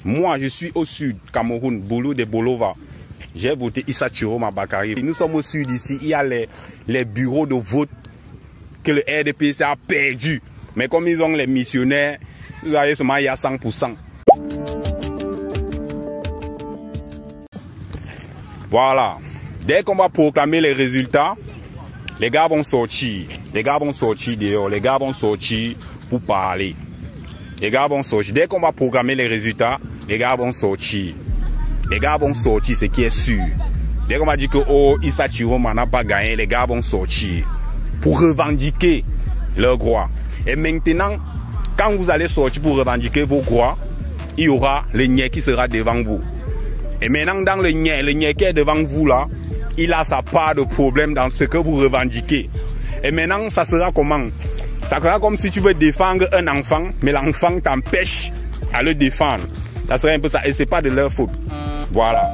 Moi, je suis au sud, Cameroun, Boulou de Bolova. J'ai voté Issa Chiroma Bakary. Nous sommes au sud ici, il y a les bureaux de vote que le RDPC a perdu. Mais comme ils ont les missionnaires, vous avez seulement il y a 100%. Voilà. Dès qu'on va proclamer les résultats, les gars vont sortir. Les gars vont sortir dehors. Les gars vont sortir pour parler. Les gars vont sortir. Dès qu'on va proclamer les résultats, les gars vont sortir. Les gars vont sortir, ce qui est sûr. Dès qu'on va dire que oh, Issa Chiroma n'a pas gagné, les gars vont sortir pour revendiquer leurs droits. Et maintenant, quand vous allez sortir pour revendiquer vos droits, il y aura le niais qui sera devant vous. Et maintenant, dans le niais qui est devant vous là, il a sa part de problème dans ce que vous revendiquez. Et maintenant, ça sera comment? Ça sera comme si tu veux défendre un enfant, mais l'enfant t'empêche à le défendre. Ça serait un peu ça. Et c'est pas de leur faute. Voilà.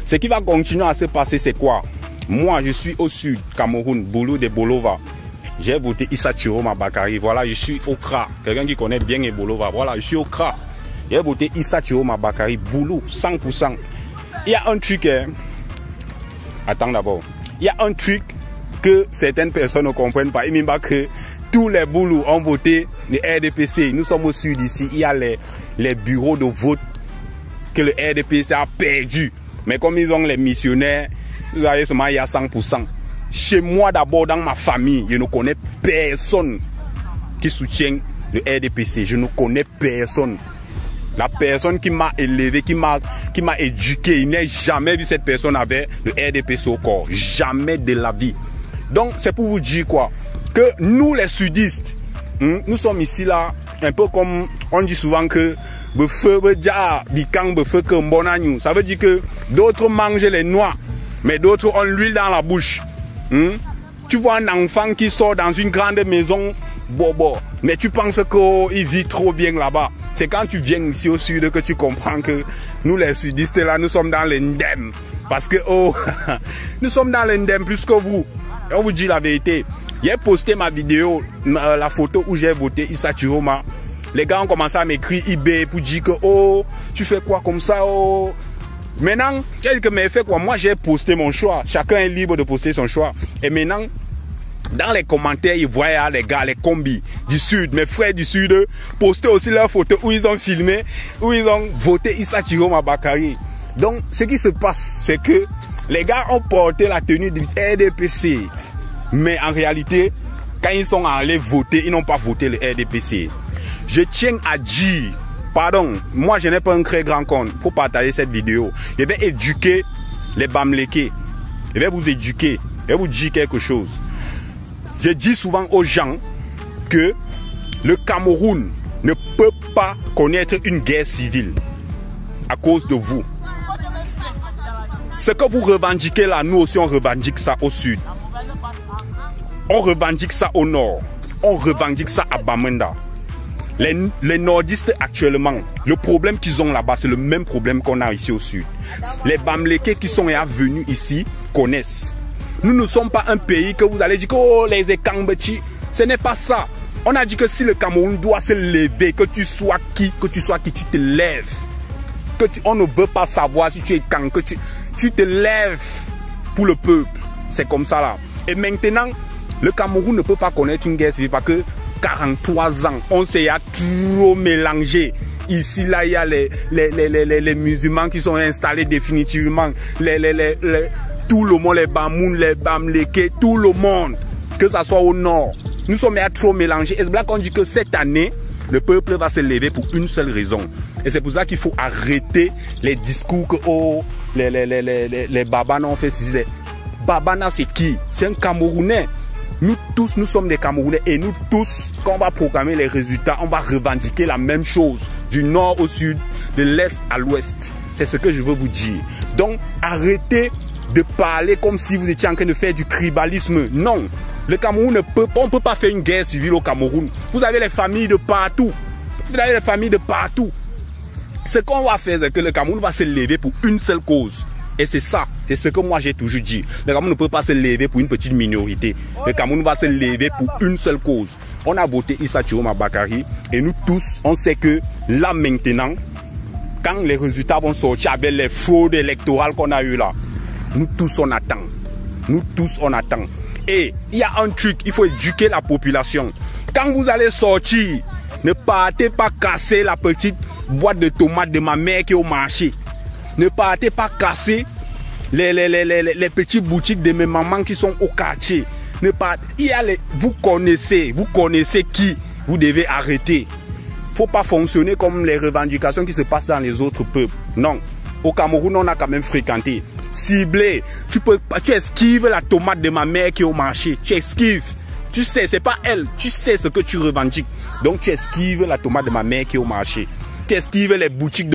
Ce qui va continuer à se passer, c'est quoi? Moi, je suis au sud, Cameroun, Boulou de Bolova. J'ai voté Issa Chiroma Bakary. Voilà, je suis au CRA. Quelqu'un qui connaît bien Bolova. Voilà, je suis au CRA. J'ai voté Issa Chiroma Bakary, Boulou, 100%. Il y a un truc, hein. Attends d'abord. Il y a un truc que certaines personnes ne comprennent pas. Ils n'aiment pas que tous les Boulous ont voté le RDPC. Nous sommes au sud ici. Il y a les bureaux de vote que le RDPC a perdu. Mais comme ils ont les missionnaires, vous avez seulement il y a 100%. Chez moi d'abord, dans ma famille, je ne connais personne qui soutient le RDPC. Je ne connais personne. La personne qui m'a élevé, qui m'a éduqué, il n'a jamais vu cette personne avec le RDPC au corps. Jamais de la vie. Donc, c'est pour vous dire quoi? Que nous, les sudistes, nous sommes ici là, un peu comme on dit souvent que ça veut dire que d'autres mangent les noix, mais d'autres ont l'huile dans la bouche. Tu vois un enfant qui sort dans une grande maison, bobo, mais tu penses qu'il vit trop bien là-bas. C'est quand tu viens ici au sud que tu comprends que nous les sudistes là, nous sommes dans l'indem. Parce que oh, nous sommes dans l'indem plus que vous. Et on vous dit la vérité. J'ai posté ma vidéo, la photo où j'ai voté Issa Chiroma. Les gars ont commencé à m'écrire eBay pour dire que oh, tu fais quoi comme ça oh. Maintenant, quelqu'un m'a fait quoi? Moi j'ai posté mon choix. Chacun est libre de poster son choix. Et maintenant, dans les commentaires, ils voient les gars, les combis du sud, mes frères du sud, poster aussi leurs photos où ils ont filmé, où ils ont voté Issa Chiroma Bakary. Donc, ce qui se passe, c'est que les gars ont porté la tenue du RDPC. Mais en réalité, quand ils sont allés voter, ils n'ont pas voté le RDPC. Je tiens à dire, pardon, moi je n'ai pas un très grand compte pour partager cette vidéo. Je vais éduquer les Bamlékés. Je vais vous éduquer. Je vais vous dire quelque chose. Je dis souvent aux gens que le Cameroun ne peut pas connaître une guerre civile à cause de vous. Ce que vous revendiquez là, nous aussi on revendique ça au sud. On revendique ça au nord. On revendique ça à Bamenda. Les nordistes actuellement, le problème qu'ils ont là-bas, c'est le même problème qu'on a ici au sud. Les Bamlékés qui sont venus ici connaissent. Nous ne sommes pas un pays que vous allez dire que oh, les Ekangbechi. Ce n'est pas ça. On a dit que si le Cameroun doit se lever, que tu sois qui, tu te lèves. On ne veut pas savoir si tu es Kang, que tu te lèves pour le peuple. C'est comme ça là. Et maintenant, le Cameroun ne peut pas connaître une guerre civile parce que 43 ans, on s'est trop mélangé. Ici, là, il y a les musulmans qui sont installés définitivement. Tout le monde, les Bamoun, les Bamlékés, tout le monde, que ce soit au nord. Nous sommes trop mélangés. Et c'est là qu'on dit que cette année, le peuple va se lever pour une seule raison. Et c'est pour ça qu'il faut arrêter les discours que oh, les Babana ont fait. Les Babana, c'est qui? C'est un Camerounais. Nous tous, nous sommes des Camerounais et nous tous, quand on va proclamer les résultats, on va revendiquer la même chose, du nord au sud, de l'est à l'ouest. C'est ce que je veux vous dire. Donc, arrêtez de parler comme si vous étiez en train de faire du tribalisme. Non, le Cameroun on ne peut pas faire une guerre civile au Cameroun. Vous avez les familles de partout. Vous avez les familles de partout. Ce qu'on va faire, c'est que le Cameroun va se lever pour une seule cause. Et c'est ça, c'est ce que moi j'ai toujours dit. Le Cameroun ne peut pas se lever pour une petite minorité. Le Cameroun va se lever pour une seule cause. On a voté Issa Chiroma Bakary et nous tous, on sait que là maintenant, quand les résultats vont sortir avec les fraudes électorales qu'on a eues là, nous tous on attend. Nous tous on attend. Et il y a un truc, il faut éduquer la population. Quand vous allez sortir, ne partez pas casser la petite boîte de tomates de ma mère qui est au marché. Ne partez pas casser les petites boutiques de mes mamans qui sont au quartier. Ne partez, vous connaissez qui vous devez arrêter. Faut pas fonctionner comme les revendications qui se passent dans les autres peuples. Non. Au Cameroun, on a quand même fréquenté. Ciblé. Tu esquives la tomate de ma mère qui est au marché. Tu esquives. Tu sais, c'est pas elle. Tu sais ce que tu revendiques. Donc, tu esquives la tomate de ma mère qui est au marché. Tu esquives les boutiques de